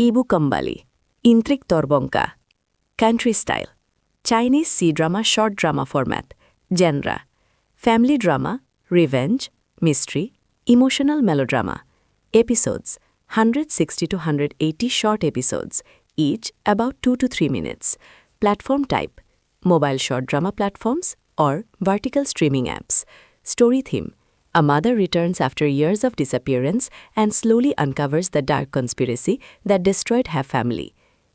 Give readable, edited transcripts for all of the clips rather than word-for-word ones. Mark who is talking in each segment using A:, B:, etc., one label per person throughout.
A: Ibu Kembali, Intrik Torbongka, Country Style, Chinese C-drama short drama format, genre, family drama, revenge, mystery, emotional melodrama, episodes, 160 to 180 short episodes, each about 2 to 3 minutes, platform type, mobile short drama platforms or vertical streaming apps, story theme, a mother returns after years of disappearance and slowly uncovers the dark conspiracy that destroyed her family.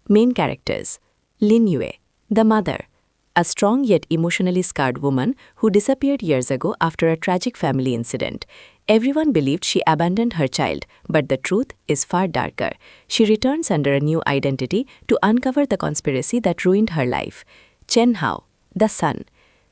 A: Main characters, Lin Yue, the mother, a strong yet emotionally scarred woman who disappeared years ago after a tragic family incident. Everyone believed she abandoned her child, but the truth is far darker. She returns under a new identity to uncover the conspiracy that ruined her life. Chen Hao, the son.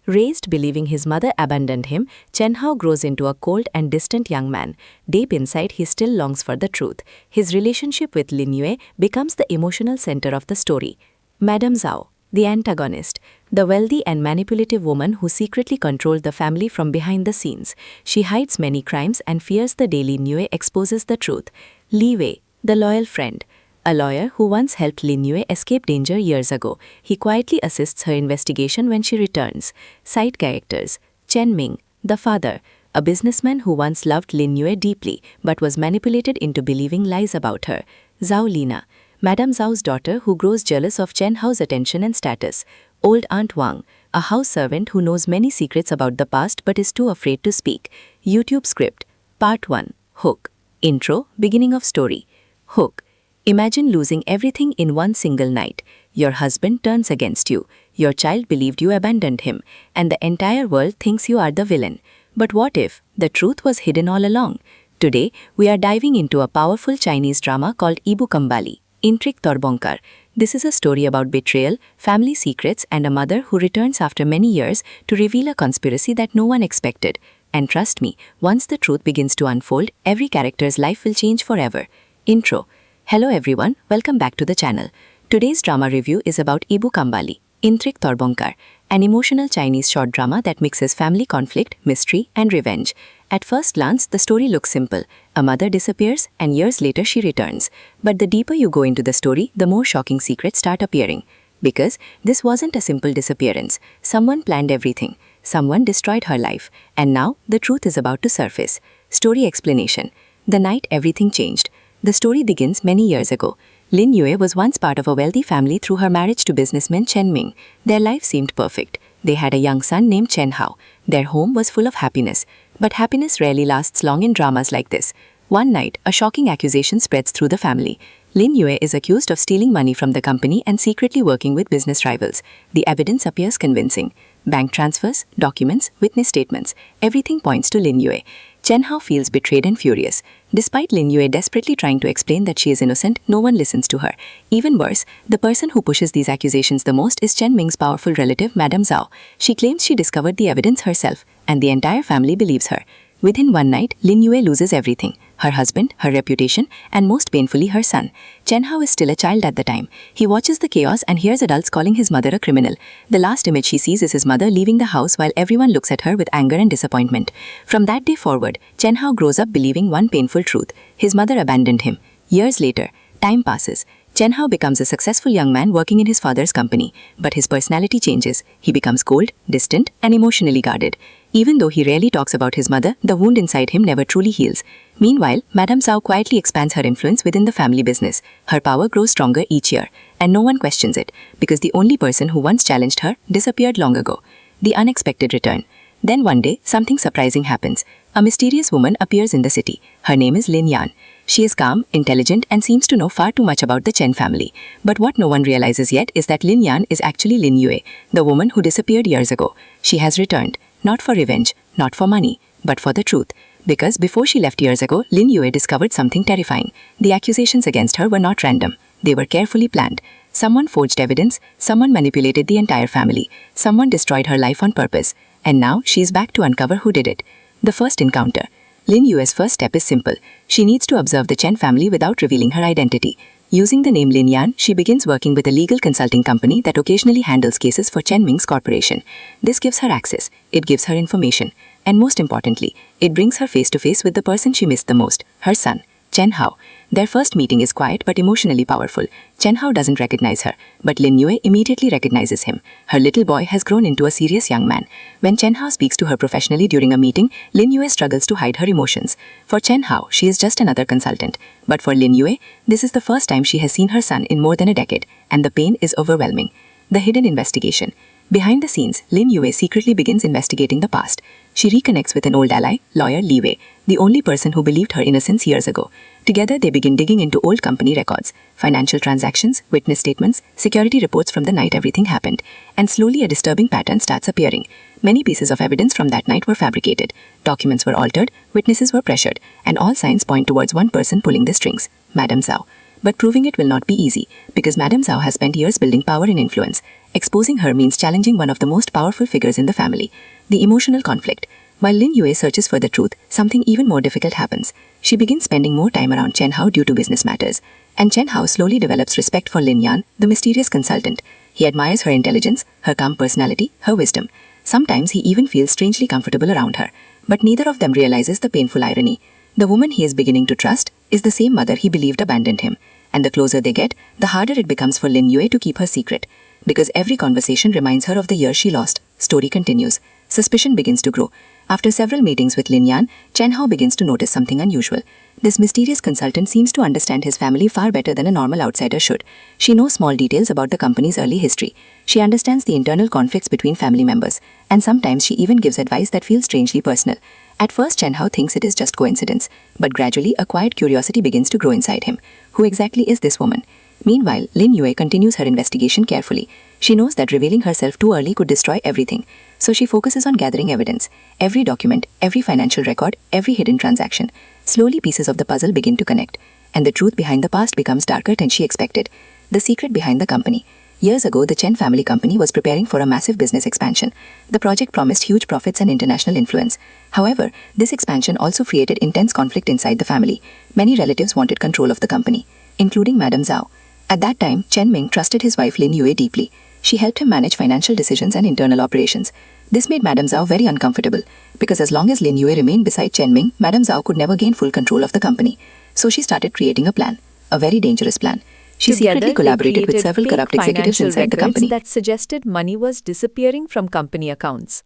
A: Raised believing his mother abandoned him, Chen Hao grows into a cold and distant young man. Deep inside, he still longs for the truth. His relationship with Lin Yue becomes the emotional center of the story. Madame Zhao, the antagonist, the wealthy and manipulative woman who secretly controlled the family from behind the scenes. She hides many crimes and fears the day Lin Yue exposes the truth. Li Wei, the loyal friend, a lawyer who once helped Lin Yue escape danger years ago. He quietly assists her investigation when she returns. Side characters, Chen Ming, the father, a businessman who once loved Lin Yue deeply but was manipulated into believing lies about her. Zhao Lina, Madame Zhao's daughter who grows jealous of Chen Hao's attention and status. Old Aunt Wang, a house servant who knows many secrets about the past but is too afraid to speak. YouTube script, Part 1, Hook. Intro, beginning of story. Hook. Imagine losing everything in one single night. Your husband turns against you. Your child believed you abandoned him, and the entire world thinks you are the villain. But what if the truth was hidden all along? Today, we are diving into a powerful Chinese drama called Ibu Kembali, Intrik Torbongkar. This is a story about betrayal, family secrets, and a mother who returns after many years to reveal a conspiracy that no one expected. And trust me, once the truth begins to unfold, every character's life will change forever. Intro. Hello everyone, welcome back to the channel. Today's drama review is about Ibu Kembali, Intrik Torbongkar, an emotional Chinese short drama that mixes family conflict, mystery, and revenge. At first glance, the story looks simple. A mother disappears, and years later she returns. But the deeper you go into the story, the more shocking secrets start appearing. Because this wasn't a simple disappearance. Someone planned everything. Someone destroyed her life. And now, the truth is about to surface. Story explanation. The night everything changed. The story begins many years ago. Lin Yue was once part of a wealthy family through her marriage to businessman Chen Ming. Their life seemed perfect. They had a young son named Chen Hao. Their home was full of happiness. But happiness rarely lasts long in dramas like this. One night, a shocking accusation spreads through the family. Lin Yue is accused of stealing money from the company and secretly working with business rivals. The evidence appears convincing. Bank transfers, documents, witness statements. Everything points to Lin Yue. Chen Hao feels betrayed and furious. Despite Lin Yue desperately trying to explain that she is innocent, no one listens to her. Even worse, the person who pushes these accusations the most is Chen Ming's powerful relative, Madame Zhao. She claims she discovered the evidence herself, and the entire family believes her. Within one night, Lin Yue loses everything. Her husband, her reputation, and most painfully her son. Chen Hao is still a child at the time. He watches the chaos and hears adults calling his mother a criminal. The last image he sees is his mother leaving the house while everyone looks at her with anger and disappointment. From that day forward, Chen Hao grows up believing one painful truth. His mother abandoned him. Years later, time passes. Chen Hao becomes a successful young man working in his father's company. But his personality changes. He becomes cold, distant, and emotionally guarded. Even though he rarely talks about his mother, the wound inside him never truly heals. Meanwhile, Madame Zhao quietly expands her influence within the family business. Her power grows stronger each year, and no one questions it, because the only person who once challenged her disappeared long ago. The unexpected return. Then one day, something surprising happens. A mysterious woman appears in the city. Her name is Lin Yan. She is calm, intelligent, and seems to know far too much about the Chen family. But what no one realizes yet is that Lin Yan is actually Lin Yue, the woman who disappeared years ago. She has returned, not for revenge, not for money, but for the truth. Because before she left years ago, Lin Yue discovered something terrifying. The accusations against her were not random. They were carefully planned. Someone forged evidence, someone manipulated the entire family, someone destroyed her life on purpose. And now she is back to uncover who did it. The first encounter. Lin Yue's first step is simple. She needs to observe the Chen family without revealing her identity. Using the name Lin Yan, she begins working with a legal consulting company that occasionally handles cases for Chen Ming's corporation. This gives her access. It gives her information. And most importantly, it brings her face to face with the person she missed the most, her son.
B: Chen Hao. Their first meeting is quiet but emotionally powerful. Chen Hao doesn't recognize her, but Lin Yue immediately recognizes him. Her little boy has grown into a serious young man. When Chen Hao speaks to her professionally during a meeting, Lin Yue struggles to hide her emotions. For Chen Hao, she is just another consultant. But for Lin Yue, this is the first time she has seen her son in more than a decade, and the pain is overwhelming. The hidden investigation. Behind the scenes, Lin Yue secretly begins investigating the past. She reconnects with an old ally, lawyer Li Wei, the only person who believed her innocence years ago. Together, they begin digging into old company records, financial transactions, witness statements, security reports from the night everything happened, and slowly a disturbing pattern starts appearing. Many pieces of evidence from that night were fabricated. Documents were altered, witnesses were pressured, and all signs point towards one person pulling the strings, Madame Zhao. But proving it will not be easy, because Madame Zhao has spent years building power and influence. Exposing her means challenging one of the most powerful figures in the family. The emotional conflict. While Lin Yue searches for the truth, something even more difficult happens. She begins spending more time around Chen Hao due to business matters. And Chen Hao slowly develops respect for Lin Yan, the mysterious consultant. He admires her intelligence, her calm personality, her wisdom. Sometimes he even feels strangely comfortable around her. But neither of them realizes the painful irony. The woman he is beginning to trust is the same mother he believed abandoned him. And the closer they get, the harder it becomes for Lin Yue to keep her secret. Because every conversation reminds her of the years she lost. Story continues. Suspicion begins to grow. After several meetings with Lin Yan, Chen Hao begins to notice something unusual. This mysterious consultant seems to understand his family far better than a normal outsider should. She knows small details about the company's early history. She understands the internal conflicts between family members. And sometimes she even gives advice that feels strangely personal. At first, Chen Hao thinks it is just coincidence. But gradually, a quiet curiosity begins to grow inside him. Who exactly is this woman? Meanwhile, Lin Yue continues her investigation carefully. She knows that revealing herself too early could destroy everything. So she focuses on gathering evidence. Every document, every financial record, every hidden transaction. Slowly pieces of the puzzle begin to connect. And the truth behind the past becomes darker than she expected. The secret behind the company. Years ago, the Chen family company was preparing for a massive business expansion. The project promised huge profits and international influence. However, this expansion also created intense conflict inside the family. Many relatives wanted control of the company, including Madame Zhao. At that time, Chen Ming trusted his wife Lin Yue deeply. She helped him manage financial decisions and internal operations. This made Madame Zhao very uncomfortable, because as long as Lin Yue remained beside Chen Ming, Madame Zhao could never gain full control of the company. So she started creating a plan, a very dangerous plan. She secretly collaborated with several corrupt executives inside the company
A: that suggested money was disappearing from company accounts.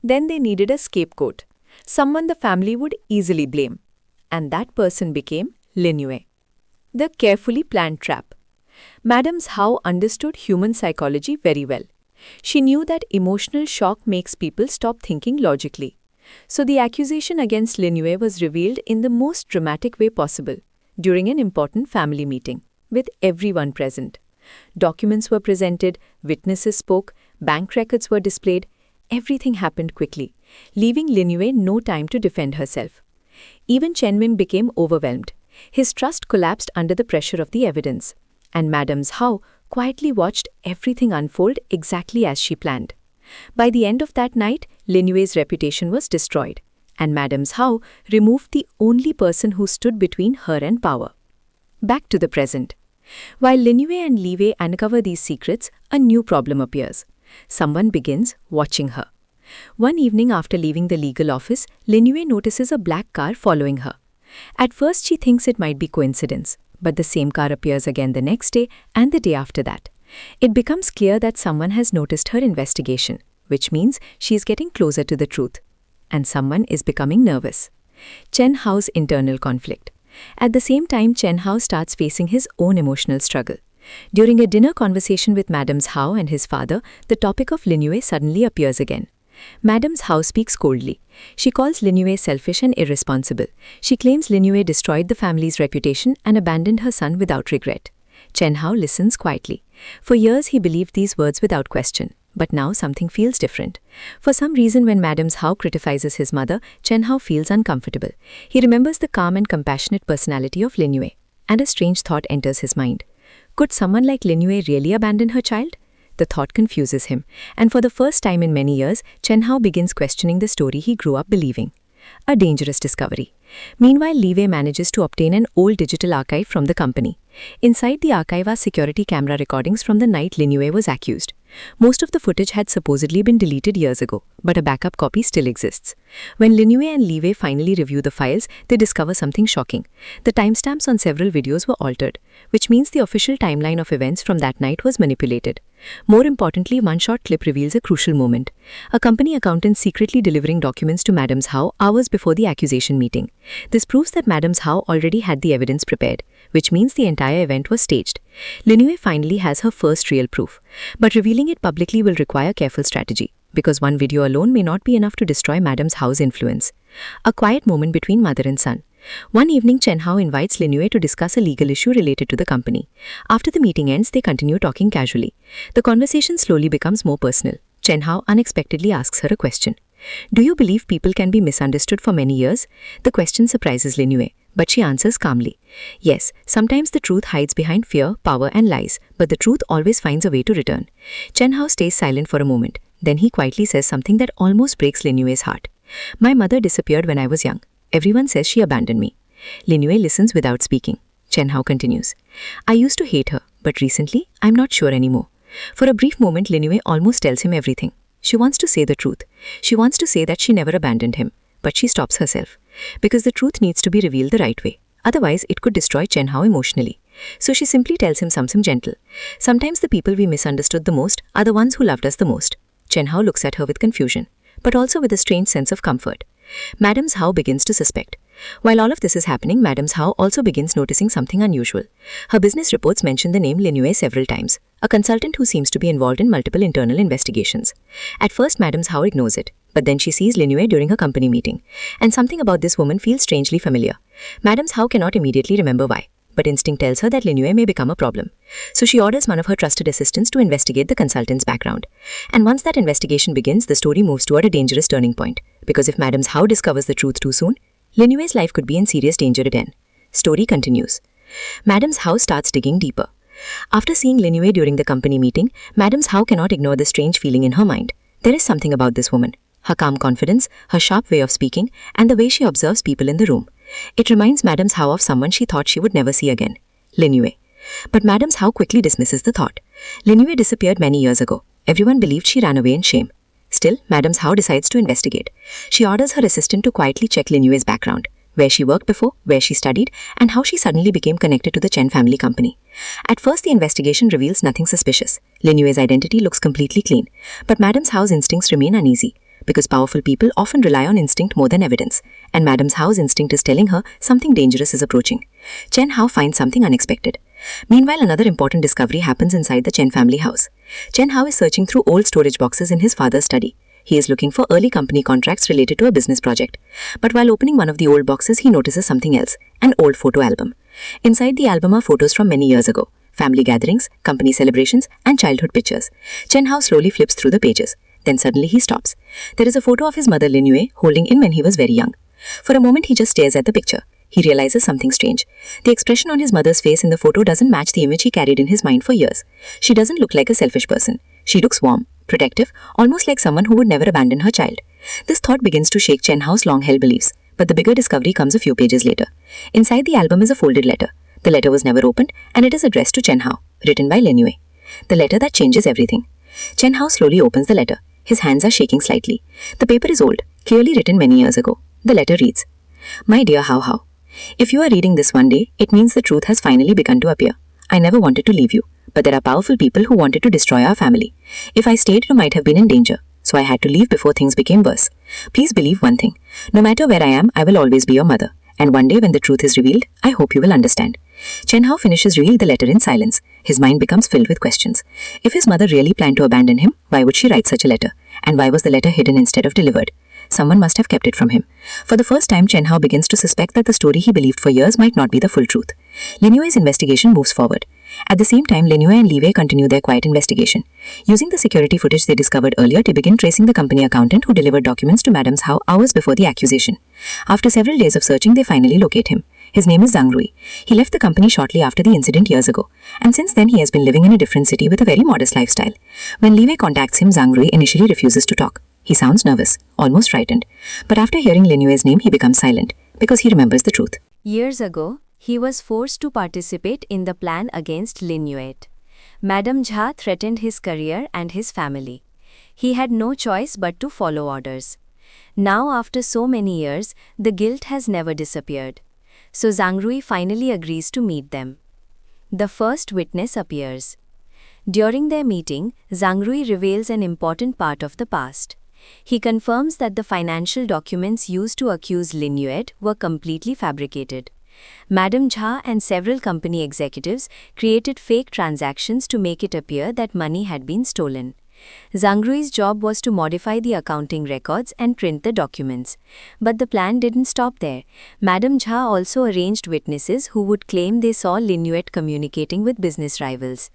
A: Then they needed a scapegoat, someone the family would easily blame. And that person became Lin Yue. The carefully planned trap. Madame Zhao understood human psychology very well. She knew that emotional shock makes people stop thinking logically. So the accusation against Lin Yue was revealed in the most dramatic way possible, during an important family meeting, with everyone present. Documents were presented, witnesses spoke, bank records were displayed. Everything happened quickly, leaving Lin Yue no time to defend herself. Even Chen Ming became overwhelmed. His trust collapsed under the pressure of the evidence. And Madame Zhao quietly watched everything unfold exactly as she planned. By the end of that night, Lin Yue's reputation was destroyed, and Madame Zhao removed the only person who stood between her and power. Back to the present. While Lin Yue and Li Wei uncover these secrets, a new problem appears. Someone begins watching her. One evening after leaving the legal office, Lin Yue notices a black car following her. At first, she thinks it might be coincidence. But the same car appears again the next day and the day after that. It becomes clear that someone has noticed her investigation, which means she is getting closer to the truth. And someone is becoming nervous. Chen Hao's internal conflict. At the same time, Chen Hao starts facing his own emotional struggle. During a dinner conversation with Madame Zhao and his father, the topic of Lin Yue suddenly appears again. Madame Zhao speaks coldly. She calls Lin Yue selfish and irresponsible. She claims Lin Yue destroyed the family's reputation and abandoned her son without regret. Chen Hao listens quietly. For years he believed these words without question. But now something feels different. For some reason, when Madame Zhao criticizes his mother, Chen Hao feels uncomfortable. He remembers the calm and compassionate personality of Lin Yue. And a strange thought enters his mind. Could someone like Lin Yue really abandon her child? The thought confuses him, and for the first time in many years, Chen Hao begins questioning the story he grew up believing. A dangerous discovery. Meanwhile, Li Wei manages to obtain an old digital archive from the company. Inside the archive are security camera recordings from the night Lin Yue was accused. Most of the footage had supposedly been deleted years ago, but a backup copy still exists. When Lin Yue and Li Wei finally review the files, they discover something shocking. The timestamps on several videos were altered, which means the official timeline of events from that night was manipulated. More importantly, one short clip reveals a crucial moment. A company accountant secretly delivering documents to Madame Zhao hours before the accusation meeting. This proves that Madame Zhao already had the evidence prepared, which means the entire event was staged. Lin Yue finally has her first real proof, but revealing it publicly will require careful strategy, because one video alone may not be enough to destroy Madame Zhao's influence. A quiet moment between mother and son. One evening, Chen Hao invites Lin Yue to discuss a legal issue related to the company. After the meeting ends, they continue talking casually. The conversation slowly becomes more personal. Chen Hao unexpectedly asks her a question. Do you believe people can be misunderstood for many years? The question surprises Lin Yue, but she answers calmly. Yes, sometimes the truth hides behind fear, power and lies, but the truth always finds a way to return. Chen Hao stays silent for a moment. Then he quietly says something that almost breaks Lin Yue's heart. My mother disappeared when I was young. Everyone says she abandoned me. Lin Yue listens without speaking. Chen Hao continues. I used to hate her, but recently, I'm not sure anymore. For a brief moment, Lin Yue almost tells him everything. She wants to say the truth. She wants to say that she never abandoned him, but she stops herself. Because the truth needs to be revealed the right way. Otherwise, it could destroy Chen Hao emotionally. So she simply tells him something gentle. Sometimes the people we misunderstood the most are the ones who loved us the most. Chen Hao looks at her with confusion, but also with a strange sense of comfort. Madame Zhao begins to suspect. While all of this is happening, Madame Zhao also begins noticing something unusual. Her business reports mention the name Lin Yue several times, a consultant who seems to be involved in multiple internal investigations. At first, Madame Zhao ignores it, but then she sees Lin Yue during a company meeting, and something about this woman feels strangely familiar. Madame Zhao cannot immediately remember why, but instinct tells her that Lin Yue may become a problem. So she orders one of her trusted assistants to investigate the consultant's background. And once that investigation begins, the story moves toward a dangerous turning point, because if Madame Zhao discovers the truth too soon, Lin Yue's life could be in serious danger again. Story continues. Madame Zhao starts digging deeper. After seeing Lin Yue during the company meeting, Madame Zhao cannot ignore the strange feeling in her mind. There is something about this woman. Her calm confidence, her sharp way of speaking, and the way she observes people in the room. It reminds Madame Zhao of someone she thought she would never see again, Lin Yue. But Madame Zhao quickly dismisses the thought. Lin Yue disappeared many years ago. Everyone believed she ran away in shame. Still, Madame Zhao decides to investigate. She orders her assistant to quietly check Lin Yue's background, where she worked before, where she studied, and how she suddenly became connected to the Chen family company. At first, the investigation reveals nothing suspicious. Lin Yue's identity looks completely clean, but Madame Zhao's instincts remain uneasy, because powerful people often rely on instinct more than evidence, and Madame Zhao's instinct is telling her something dangerous is approaching. Chen Hao finds something unexpected. Meanwhile, another important discovery happens inside the Chen family house. Chen Hao is searching through old storage boxes in his father's study. He is looking for early company contracts related to a business project. But while opening one of the old boxes, he notices something else, an old photo album. Inside the album are photos from many years ago, family gatherings, company celebrations, and childhood pictures. Chen Hao slowly flips through the pages. Then suddenly he stops. There is a photo of his mother Lin Yue holding him when he was very young. For a moment he just stares at the picture. He realizes something strange. The expression on his mother's face in the photo doesn't match the image he carried in his mind for years. She doesn't look like a selfish person. She looks warm, protective, almost like someone who would never abandon her child. This thought begins to shake Chen Hao's long-held beliefs, but the bigger discovery comes a few pages later. Inside the album is a folded letter. The letter was never opened, and it is addressed to Chen Hao, written by Lin Yue. The letter that changes everything. Chen Hao slowly opens the letter. His hands are shaking slightly. The paper is old, clearly written many years ago. The letter reads, My dear Hao Hao, if you are reading this one day, it means the truth has finally begun to appear. I never wanted to leave you, but there are powerful people who wanted to destroy our family. If I stayed, you might have been in danger, so I had to leave before things became worse. Please believe one thing. No matter where I am, I will always be your mother. And one day when the truth is revealed, I hope you will understand. Chen Hao finishes reading the letter in silence. His mind becomes filled with questions. If his mother really planned to abandon him, why would she write such a letter? And why was the letter hidden instead of delivered? Someone must have kept it from him. For the first time, Chen Hao begins to suspect that the story he believed for years might not be the full truth. Lin Yue's investigation moves forward. At the same time, Lin Yue and Li Wei continue their quiet investigation. Using the security footage they discovered earlier, they begin tracing the company accountant who delivered documents to Madame Zhao hours before the accusation. After several days of searching, they finally locate him. His name is Zhang Rui. He left the company shortly after the incident years ago, and since then he has been living in a different city with a very modest lifestyle. When Li Wei contacts him, Zhang Rui initially refuses to talk. He sounds nervous, almost frightened. But after hearing Lin Yue's name, he becomes silent, because he remembers the truth.
C: Years ago, he was forced to participate in the plan against Lin Yue.
A: Madam Jha threatened his career and his family. He had no choice but to follow orders. Now, after so many years, the guilt has never disappeared. So Zhang Rui finally agrees to meet them. The first witness appears. During their meeting, Zhang Rui reveals an important part of the past. He confirms that the financial documents used to accuse Lin Yue were completely fabricated. Madam Jha and several company executives created fake transactions to make it appear that money had been stolen. Zhang Rui's job was to modify the accounting records and print the documents. But the plan didn't stop there. Madam Jha also arranged witnesses who would claim they saw Lin Yue communicating with business rivals.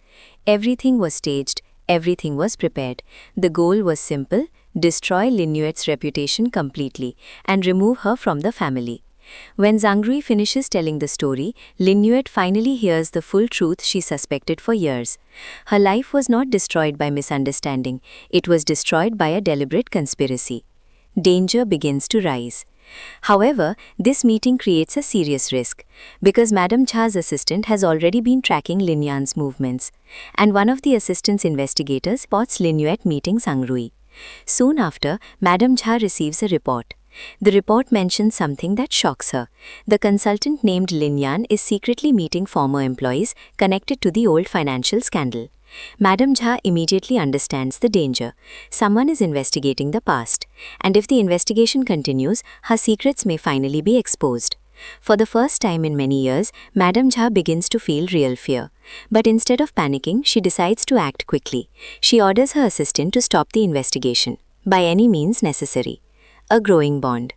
A: Everything was staged, everything was prepared. The goal was simple: destroy Lin Yue's reputation completely and remove her from the family. When Zhang Rui finishes telling the story, Lin Yue finally hears the full truth she suspected for years. Her life was not destroyed by misunderstanding, it was destroyed by a deliberate conspiracy. Danger begins to rise. However, this meeting creates a serious risk, because Madam Jha's assistant has already been tracking Lin Yan's movements, and one of the assistant's investigators spots Lin Yue meeting Zhang Rui. Soon after, Madam Jha receives a report. The report mentions something that shocks her. The consultant named Lin Yan is secretly meeting former employees connected to the old financial scandal. Madam Jha immediately understands the danger. Someone is investigating the past, and if the investigation continues, her secrets may finally be exposed. For the first time in many years, Madam Jha begins to feel real fear. But instead of panicking, she decides to act quickly. She orders her assistant to stop the investigation, by any means necessary. A growing bond.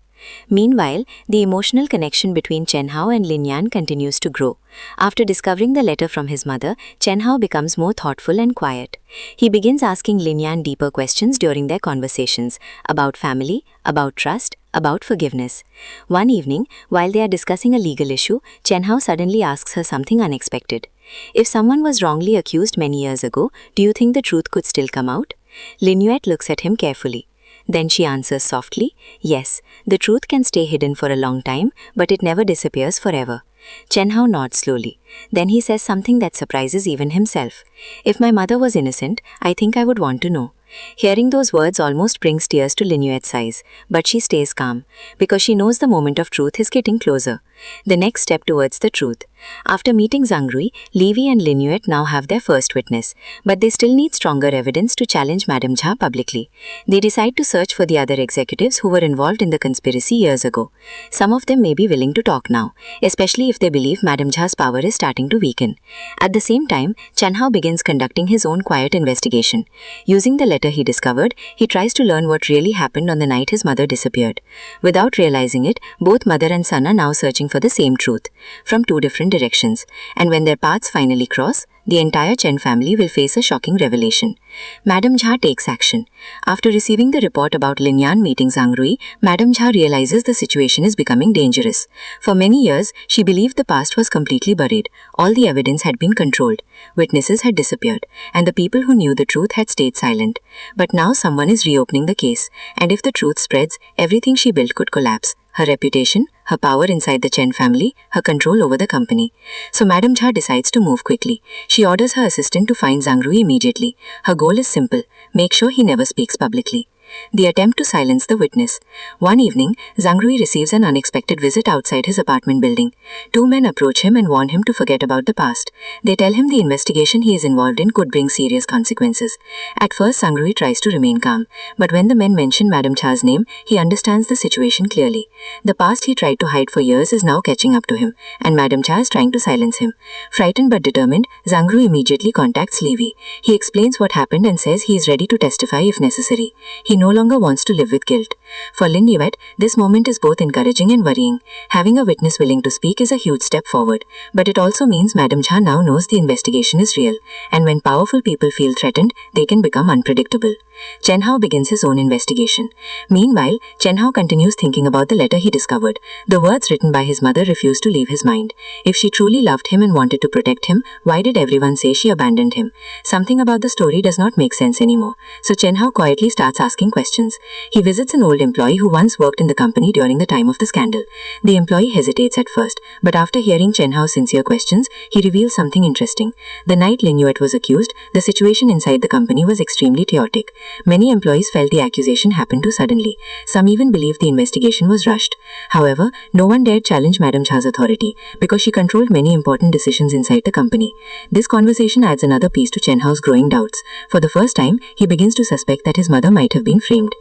A: Meanwhile, the emotional connection between Chen Hao and Lin Yan continues to grow. After discovering the letter from his mother, Chen Hao becomes more thoughtful and quiet. He begins asking Lin Yan deeper questions during their conversations, about family, about trust, about forgiveness. One evening, while they are discussing a legal issue, Chen Hao suddenly asks her something unexpected. If someone was wrongly accused many years ago, do you think the truth could still come out? Lin Yue looks at him carefully. Then she answers softly, yes, the truth can stay hidden for a long time, but it never disappears forever. Chen Hao nods slowly. Then he says something that surprises even himself. If my mother was innocent, I think I would want to know. Hearing those words almost brings tears to Lin Yue's eyes, but she stays calm, because she knows the moment of truth is getting closer. The next step towards the truth. After meeting Zhang Rui, Li Wei and Lin Yue now have their first witness, but they still need stronger evidence to challenge Madam Jha publicly. They decide to search for the other executives who were involved in the conspiracy years ago. Some of them may be willing to talk now, especially if they believe Madam Jha's power is starting to weaken. At the same time, Chen Hao begins conducting his own quiet investigation. Using the letter he discovered, he tries to learn what really happened on the night his mother disappeared. Without realizing it, both mother and son are now searching for the same truth, from two different directions, and when their paths finally cross, the entire Chen family will face a shocking revelation. Madam Jha takes action. After receiving the report about Lin Yan meeting Zhang Rui, Madam Jha realizes the situation is becoming dangerous. For many years, she believed the past was completely buried. All the evidence had been controlled. Witnesses had disappeared, and the people who knew the truth had stayed silent. But now someone is reopening the case, and if the truth spreads, everything she built could collapse. Her reputation, her power inside the Chen family, her control over the company. So Madam Jha decides to move quickly. She orders her assistant to find Zhang Rui immediately. Her goal is simple: make sure he never speaks publicly. The attempt to silence the witness. One evening, Zhang Rui receives an unexpected visit outside his apartment building. Two men approach him and warn him to forget about the past. They tell him the investigation he is involved in could bring serious consequences. At first, Zhang Rui tries to remain calm, but when the men mention Madam Jha's name, he understands the situation clearly. The past he tried to hide for years is now catching up to him, and Madam Jha is trying to silence him. Frightened but determined, Zhang Rui immediately contacts Li Wei. He explains what happened and says he is ready to testify if necessary. He no longer wants to live with guilt. For Lin Yue, this moment is both encouraging and worrying. Having a witness willing to speak is a huge step forward, but it also means Madam Jha now knows the investigation is real, and when powerful people feel threatened, they can become unpredictable. Chen Hao begins his own investigation. Meanwhile, Chen Hao continues thinking about the letter he discovered. The words written by his mother refuse to leave his mind. If she truly loved him and wanted to protect him, why did everyone say she abandoned him? Something about the story does not make sense anymore. So Chen Hao quietly starts asking
B: questions. He visits an old employee who once worked in the company during the time of the scandal. The employee hesitates at first, but after hearing Chen Hao's sincere questions, he reveals something interesting. The night Lin Yue was accused, the situation inside the company was extremely chaotic. Many employees felt the accusation happened too suddenly. Some even believed the investigation was rushed. However, no one dared challenge Madame Cha's authority because she controlled many important decisions inside the company. This conversation adds another piece to Chen Hao's growing doubts. For the first time, he begins to suspect that his mother might have been framed.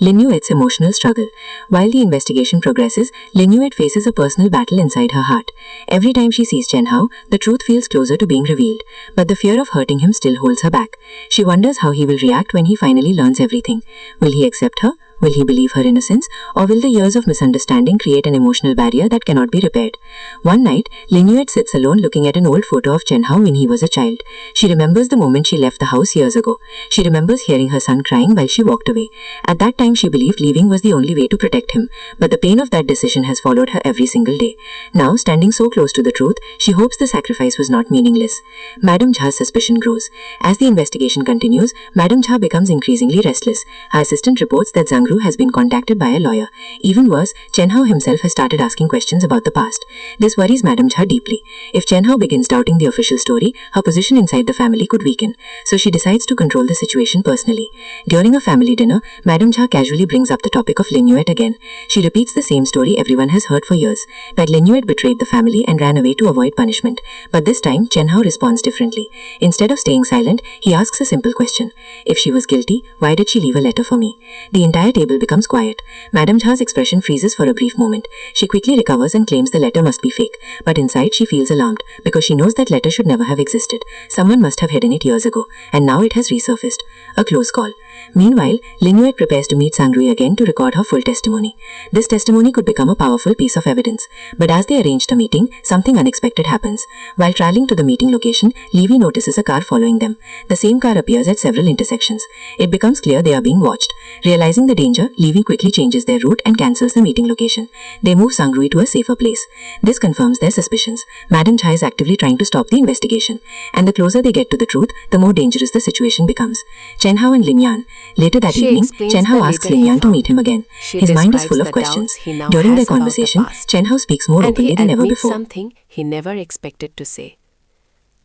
B: Lin Yue's emotional struggle. While the investigation progresses, Lin Yue faces a personal battle inside her heart. Every time she sees Chen Hao, the truth feels closer to being revealed, but the fear of hurting him still holds her back. She wonders how he will react when he finally learns everything. Will he accept her? Will he believe her innocence? Or will the years of misunderstanding create an emotional barrier that cannot be repaired? One night, Lin Yue sits alone looking at an old photo of Chen Hao when he was a child. She remembers the moment she left the house years ago. She remembers hearing her son crying while she walked away. At that time, she believed leaving was the only way to protect him, but the pain of that decision has followed her every single day. Now, standing so close to the truth, she hopes the sacrifice was not meaningless. Madame Cha's suspicion grows. As the investigation continues, Madame Cha becomes increasingly restless. Her assistant reports that Zhang Ru has been contacted by a lawyer. Even worse, Chen Hao himself has started asking questions about the past. This worries Madame Cha deeply. If Chen Hao begins doubting the official story, her position inside the family could weaken, so she decides to control the situation personally. During a family dinner, Madame Cha casually brings up the topic of Lin Yue again. She repeats the same story everyone has heard for years, that Lin Yue betrayed the family and ran away to avoid punishment. But this time, Chen Hao responds differently. Instead of staying silent, he asks a simple question. If she was guilty, why did she leave a letter for me? The entire table becomes quiet. Madame Cha's expression freezes for a brief moment. She quickly recovers and claims the letter must be fake. But inside, she feels alarmed because she knows that letter should never have existed. Someone must have hidden it years ago, and now it has resurfaced. A close call. Meanwhile, Lin Yue prepares to meet Zhang Rui again to record her full testimony. This testimony could become a powerful piece of evidence. But as they arranged a meeting, something unexpected happens. While traveling to the meeting location, Levi notices a car following them. The same car appears at several intersections. It becomes clear they are being watched. Realizing the danger, Levi quickly changes their route and cancels the meeting location. They move Zhang Rui to a safer place. This confirms their suspicions. Madame Cha is actively trying to stop the investigation. And the closer they get to the truth, the more dangerous the situation becomes. Chen Hao and Lin Yan. Later that evening, Chen Hao asks Lin Yan to meet him again. His mind is full of questions. During their conversation, Chen Hao speaks more openly than ever before.
A: Something he never expected to say.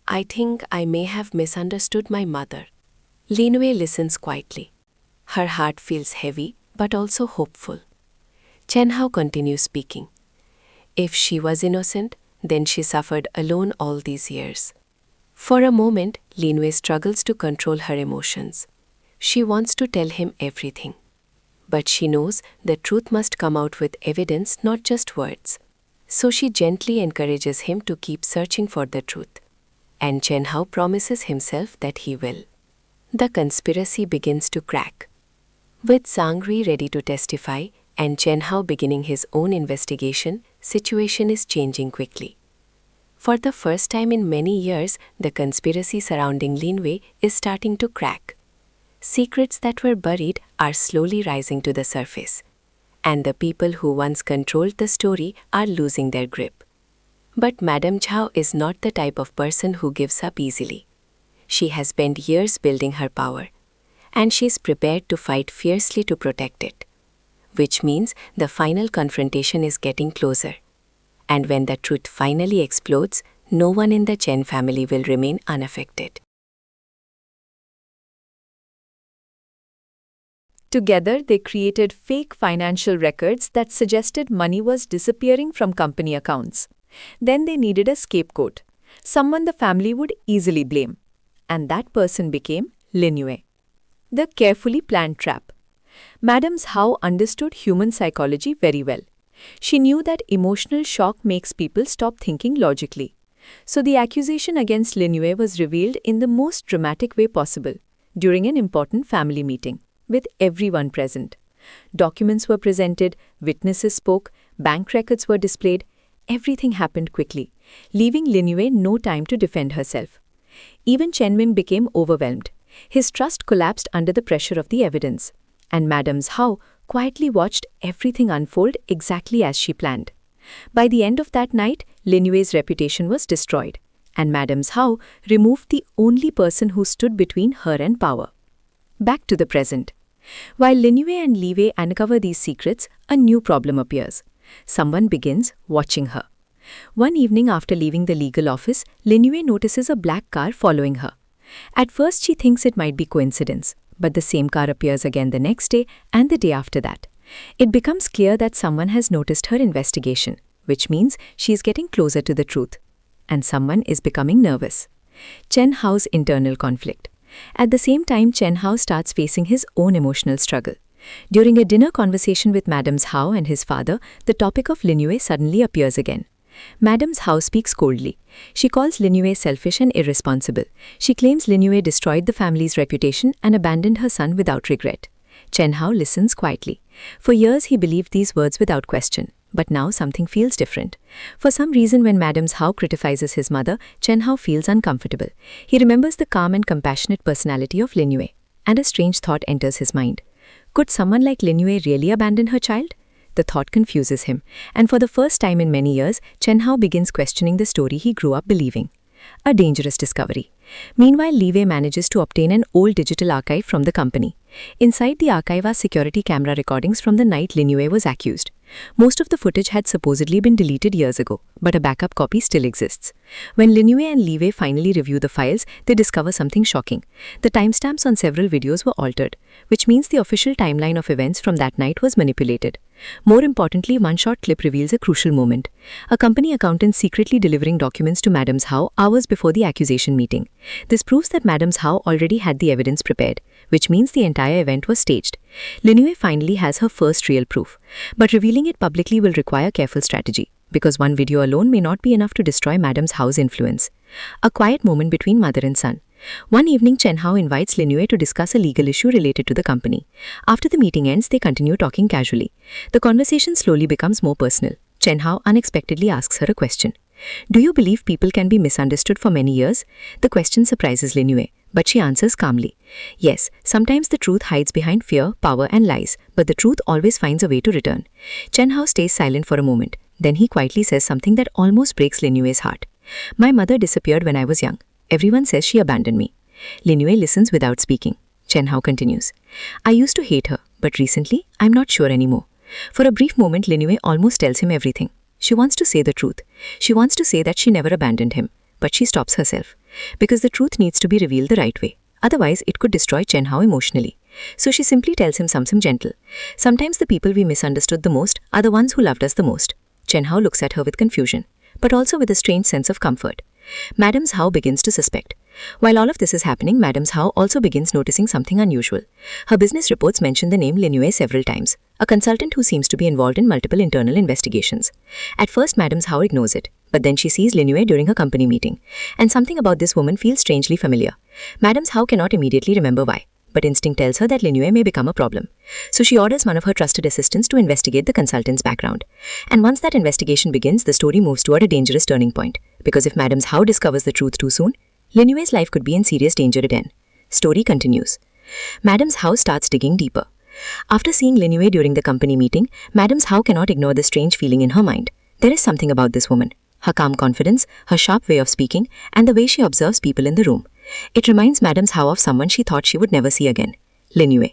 A: I think I may have misunderstood my mother. Lin Yue listens quietly. Her heart feels heavy, but also hopeful. Chen Hao continues speaking. If she was innocent, then she suffered alone all these years. For a moment, Lin Yue struggles to control her emotions. She wants to tell him everything. But she knows the truth must come out with evidence, not just words. So she gently encourages him to keep searching for the truth. And Chen Hao promises himself that he will. The conspiracy begins to crack. With Zhang Rui ready to testify and Chen Hao beginning his own investigation, situation is changing quickly. For the first time in many years, the conspiracy surrounding Lin Yue is starting to crack. Secrets that were buried are slowly rising to the surface, and the people who once controlled the story are losing their grip. But Madame Cha is not the type of person who gives up easily. She has spent years building her power, and she is prepared to fight fiercely to protect it, which means the final confrontation is getting closer. And when the truth finally explodes, no one in the Chen family will remain unaffected.
C: Together, they created fake financial records that suggested money was disappearing from company accounts. Then they needed a scapegoat, someone the family would easily blame. And that person became Lin Yue. The carefully planned trap. Madame Hao understood human psychology very well. She knew that emotional shock makes people stop thinking logically. So the accusation against Lin Yue was revealed in the most dramatic way possible, during an important family meeting, with everyone present. Documents were presented, witnesses spoke, bank records were displayed. Everything happened quickly, leaving Lin Yue no time to defend herself. Even Chen Min became overwhelmed. His trust collapsed under the pressure of the evidence, and Madame Hao quietly watched everything unfold exactly as she planned. By the end of that night, Lin Yue's reputation was destroyed, and Madame Hao removed the only person who stood between her and power. Back to the present. While Lin Yue and Li Wei uncover these secrets, a new problem appears. Someone begins watching her. One evening after leaving the legal office, Lin Yue notices a black car following her. At first she thinks it might be coincidence, but the same car appears again the next day and the day after that. It becomes clear that someone has noticed her investigation, which means she is getting closer to the truth. And someone is becoming nervous. Chen Hao's internal conflict. At the same time, Chen Hao starts facing his own emotional struggle. During a dinner conversation with Madams Hao and his father, the topic of Lin Yue suddenly appears again. Madams Hao speaks coldly. She calls Lin Yue selfish and irresponsible. She claims Lin Yue destroyed the family's reputation and abandoned her son without regret. Chen Hao listens quietly. For years he believed these words without question. But now something feels different. For some reason, when Madams Hao criticizes his mother, Chen Hao feels uncomfortable. He remembers the calm and compassionate personality of Lin Yue, and a strange thought enters his mind. Could someone like Lin Yue really abandon her child? The thought confuses him, and for the first time in many years, Chen Hao begins questioning the story he grew up believing. A dangerous discovery. Meanwhile, Li Wei manages to obtain an old digital archive from the company. Inside the archive are security camera recordings from the night Lin Yue was accused. Most of the footage had supposedly been deleted years ago, but a backup copy still exists. When Lin Yue and Li Wei finally review the files, they discover something shocking. The timestamps on several videos were altered, which means the official timeline of events from that night was manipulated. More importantly, one short clip reveals a crucial moment. A company accountant secretly delivering documents to Madams Hao hours before the accusation meeting. This proves that Madams Hao already had the evidence prepared, which means the entire event was staged. Lin Yue finally has her first real proof. But revealing it publicly will require careful strategy, because one video alone may not be enough to destroy Madams Hao's influence. A quiet moment between mother and son. One evening, Chen Hao invites Lin Yue to discuss a legal issue related to the company. After the meeting ends, they continue talking casually. The conversation slowly becomes more personal. Chen Hao unexpectedly asks her a question. Do you believe people can be misunderstood for many years? The question surprises Lin Yue, but she answers calmly. Yes, sometimes the truth hides behind fear, power and lies, but the truth always finds a way to return. Chen Hao stays silent for a moment. Then he quietly says something that almost breaks Lin Yue's heart. My mother disappeared when I was young. Everyone says she abandoned me. Lin Yue listens without speaking. Chen Hao continues. I used to hate her, but recently, I'm not sure anymore. For a brief moment, Lin Yue almost tells him everything. She wants to say the truth. She wants to say that she never abandoned him. But she stops herself. Because the truth needs to be revealed the right way. Otherwise, it could destroy Chen Hao emotionally. So she simply tells him something gentle. Sometimes the people we misunderstood the most are the ones who loved us the most. Chen Hao looks at her with confusion, but also with a strange sense of comfort. Madams Hao begins to suspect. While all of this is happening, Madams Hao also begins noticing something unusual. Her business reports mention the name Lin Yue several times, a consultant who seems to be involved in multiple internal investigations. At first, Madams Hao ignores it, but then she sees Lin Yue during a company meeting, and something about this woman feels strangely familiar. Madams Hao cannot immediately remember why, but instinct tells her that Lin Yue may become a problem. So she orders one of her trusted assistants to investigate the consultant's background. And once that investigation begins, the story moves toward a dangerous turning point. Because if Madams Hao discovers the truth too soon, Lin Yue's life could be in serious danger again. Story continues. Madams Hao starts digging deeper. After seeing Lin Yue during the company meeting, Madams Hao cannot ignore the strange feeling in her mind. There is something about this woman. Her calm confidence, her sharp way of speaking, and the way she observes people in the room. It reminds Madams Hao of someone she thought she would never see again, Lin Yue.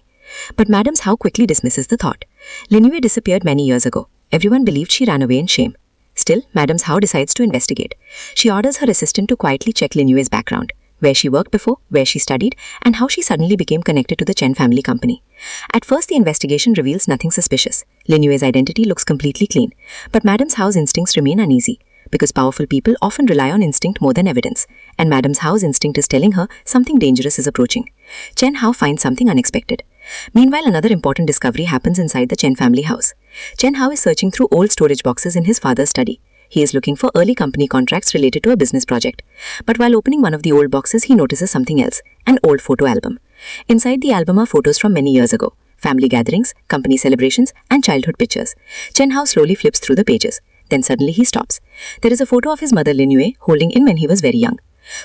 C: But Madams Hao quickly dismisses the thought. Lin Yue disappeared many years ago. Everyone believed she ran away in shame. Still, Madams Hao decides to investigate. She orders her assistant to quietly check Lin Yue's background, where she worked before, where she studied, and how she suddenly became connected to the Chen family company. At first, the investigation reveals nothing suspicious. Lin Yue's identity looks completely clean, but Madams Hao's instincts remain uneasy. Because powerful people often rely on instinct more than evidence, and Madams Hao's instinct is telling her something dangerous is approaching. Chen Hao finds something unexpected. Meanwhile, another important discovery happens inside the Chen family house. Chen Hao is searching through old storage boxes in his father's study. He is looking for early company contracts related to a business project. But while opening one of the old boxes, he notices something else, an old photo album. Inside the album are photos from many years ago, family gatherings, company celebrations, and childhood pictures. Chen Hao slowly flips through the pages. Then suddenly he stops. There is a photo of his mother Lin Yue holding him when he was very young.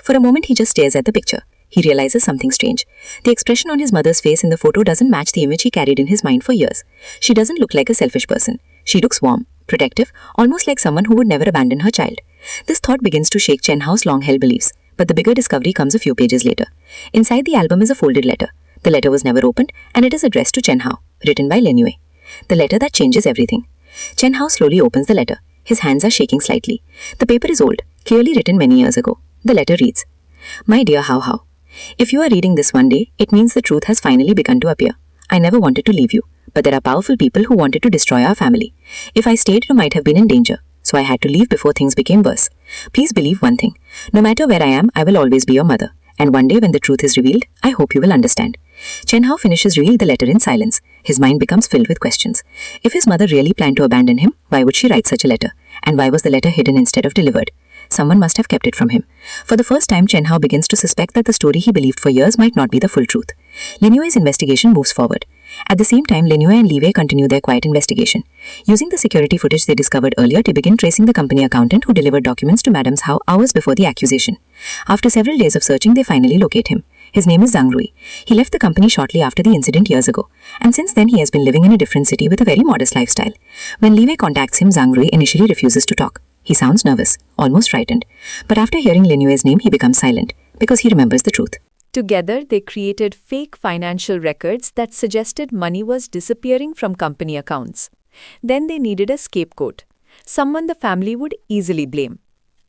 C: For a moment he just stares at the picture. He realizes something strange. The expression on his mother's face in the photo doesn't match the image he carried in his mind for years. She doesn't look like a selfish person. She looks warm, protective, almost like someone who would never abandon her child. This thought begins to shake Chen Hao's long-held beliefs, but the bigger discovery comes a few pages later. Inside the album is a folded letter.
B: The letter was never opened, and it is addressed to Chen Hao, written by Lin Yue. The letter that changes everything. Chen Hao slowly opens the letter. His hands are shaking slightly. The paper is old, clearly written many years ago. The letter reads, "My dear Hao Hao, if you are reading this one day, it means the truth has finally begun to appear. I never wanted to leave you, but there are powerful people who wanted to destroy our family. If I stayed, you might have been in danger, so I had to leave before things became worse. Please believe one thing. No matter where I am, I will always be your mother. And one day when the truth is revealed, I hope you will understand." Chen Hao finishes reading the letter in silence. His mind becomes filled with questions. If his mother really planned to abandon him, why would she write such a letter? And why was the letter hidden instead of delivered? Someone must have kept it from him. For the first time, Chen Hao begins to suspect that the story he believed for years might not be the full truth. Lin Yue's investigation moves forward. At the same time, Lin Yue and Li Wei continue their quiet investigation. Using the security footage they discovered earlier, they begin tracing the company accountant who delivered documents to Madame Hao hours before the accusation. After several days of searching, they finally locate him. His name is Zhang Rui. He left the company shortly after the incident years ago, and since then he has been living in a different city with a very modest lifestyle. When Li Wei contacts him, Zhang Rui initially refuses to talk. He sounds nervous, almost frightened. But after hearing Lin Yue's name, he becomes silent, because he remembers the truth.
C: Together, they created fake financial records that suggested money was disappearing from company accounts. Then they needed a scapegoat, someone the family would easily blame.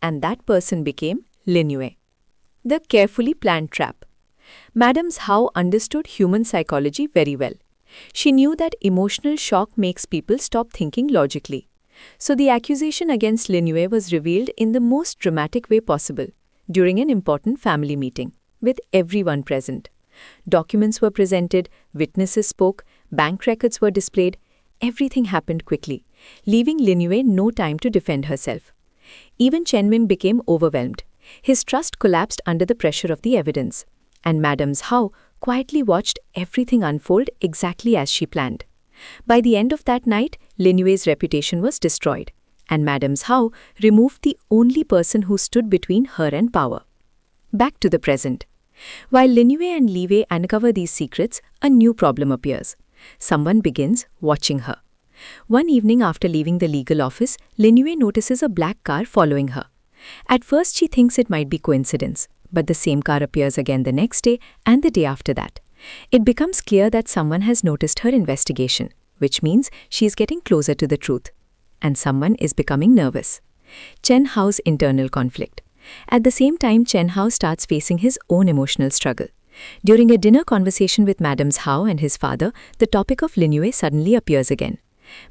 C: And that person became Lin Yue. The carefully planned trap. Madame Hao understood human psychology very well. She knew that emotional shock makes people stop thinking logically. So the accusation against Lin Yue was revealed in the most dramatic way possible, during an important family meeting, with everyone present. Documents were presented, witnesses spoke, bank records were displayed. Everything happened quickly, leaving Lin Yue no time to defend herself. Even Chen Min became overwhelmed. His trust collapsed under the pressure of the evidence, and Madame Hao quietly watched everything unfold exactly as she planned. By the end of that night, Lin Yue's reputation was destroyed, and Madame Hao removed the only person who stood between her and power. Back to the present. While Lin Yue and Li Wei uncover these secrets, a new problem appears. Someone begins watching her. One evening after leaving the legal office, Lin Yue notices a black car following her. At first she thinks it might be coincidence, but the same car appears again the next day and the day after that. It becomes clear that someone has noticed her investigation, which means she is getting closer to the truth. And someone is becoming nervous. Chen Hao's internal conflict. At the same time, Chen Hao starts facing his own emotional struggle. During a dinner conversation with Madame Hao and his father, the topic of Lin Yue suddenly appears again.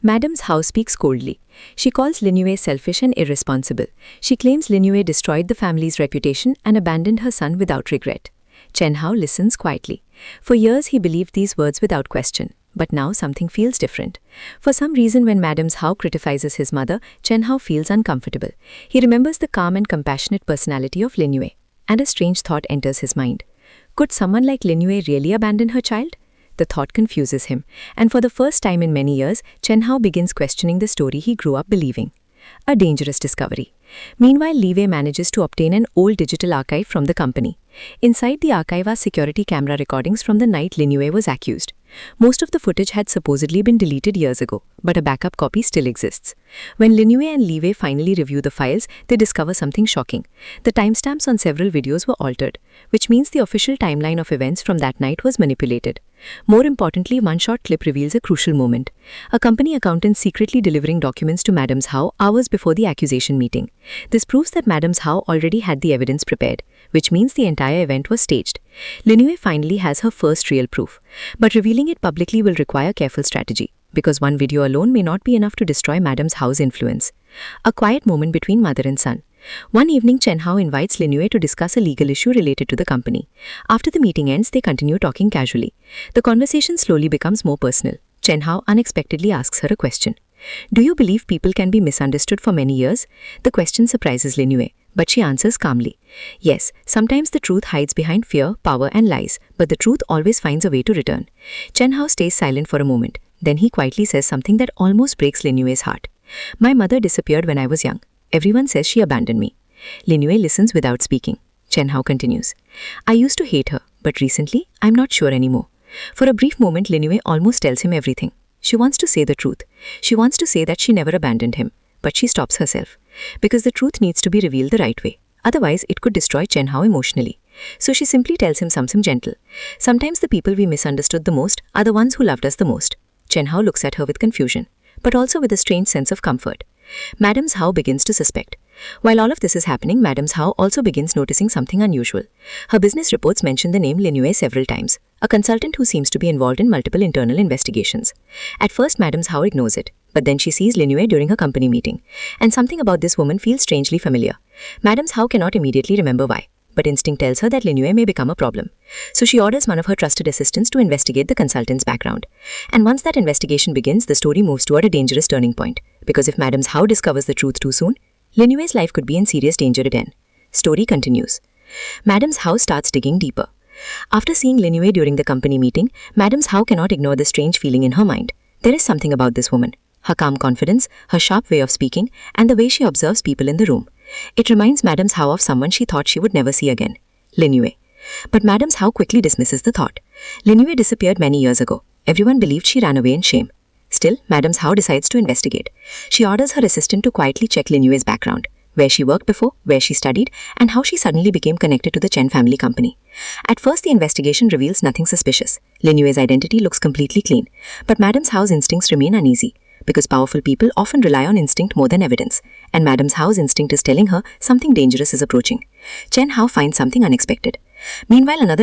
C: Madame Hao speaks coldly. She calls Lin Yue selfish and irresponsible. She claims Lin Yue destroyed the family's reputation and abandoned her son without regret. Chen Hao listens quietly. For years he believed these words without question. But now something feels different. For some reason, when Madame Hao criticizes his mother, Chen Hao feels uncomfortable. He remembers the calm and compassionate personality of Lin Yue, and a strange thought enters his mind. Could someone like Lin Yue really abandon her child? The thought confuses him, and for the first time in many years, Chen Hao begins questioning the story he grew up believing. A dangerous discovery. Meanwhile, Li Wei manages to obtain an old digital archive from the company. Inside the archive are security camera recordings from the night Lin Yue was accused. Most of the footage had supposedly been deleted years ago, but a backup copy still exists. When Lin Yue and Li Wei finally review the files, they discover something shocking. The timestamps on several videos were altered, which means the official timeline of events from that night was manipulated. More importantly, one short clip reveals a crucial moment. A company accountant secretly delivering documents to Madame Hao hours before the accusation meeting. This proves that Madame Hao already had the evidence prepared, which means the entire event was staged. Lin Yue finally has her first real proof, but revealing it publicly will require careful strategy, because one video alone may not be enough to destroy Madame Hao's influence. A quiet moment between mother and son. One evening, Chen Hao invites Lin Yue to discuss a legal issue related to the company. After the meeting ends, they continue talking casually. The conversation slowly becomes more personal. Chen Hao unexpectedly asks her a question. Do you believe people can be misunderstood for many years? The question surprises Lin Yue, but she answers calmly. Yes, sometimes the truth hides behind fear, power and lies, but the truth always finds a way to return. Chen Hao stays silent for a moment. Then he quietly says something that almost breaks Lin Yue's heart. My mother disappeared when I was young. Everyone says she abandoned me. Lin Yue listens without speaking. Chen Hao continues. I used to hate her, but recently, I'm not sure anymore. For a brief moment, Lin Yue almost tells him everything. She wants to say the truth. She wants to say that she never abandoned him, but she stops herself. Because the truth needs to be revealed the right way. Otherwise, it could destroy Chen Hao emotionally.
B: So she simply tells him something gentle. Sometimes the people we misunderstood the most are the ones who loved us the most. Chen Hao looks at her with confusion, but also with a strange sense of comfort. Madame Hao begins to suspect. While all of this is happening, Madame Hao also begins noticing something unusual. Her business reports mention the name Lin Yue several times, a consultant who seems to be involved in multiple internal investigations. At first, Madame Hao ignores it, but then she sees Lin Yue during her company meeting, and something about this woman feels strangely familiar. Madame Hao cannot immediately remember why, but instinct tells her that Lin Yue may become a problem. So she orders one of her trusted assistants to investigate the consultant's background. And once that investigation begins, the story moves toward a dangerous turning point, because if Madame Hao discovers the truth too soon, Lin Yue's life could be in serious danger again. Story continues. Madame Hao starts digging deeper. After seeing Lin Yue during the company meeting, Madame Hao cannot ignore the strange feeling in her mind. There is something about this woman. Her calm confidence, her sharp way of speaking, and the way she observes people in the room. It reminds Madame Hao of someone she thought she would never see again, Lin Yue. But Madame Hao quickly dismisses the thought. Lin Yue disappeared many years ago. Everyone believed she ran away in shame. Still, Madame Hao decides to investigate. She orders her assistant to quietly check Lin Yue's background, where she worked before, where she studied, and how she suddenly became connected to the Chen family company. At first, the investigation reveals nothing suspicious. Lin Yue's identity looks completely clean, but Madame Hao's instincts remain uneasy, because powerful people often rely on instinct more than evidence, and Madame Hao's instinct is telling her something dangerous is approaching. Chen Hao finds something unexpected. Meanwhile, another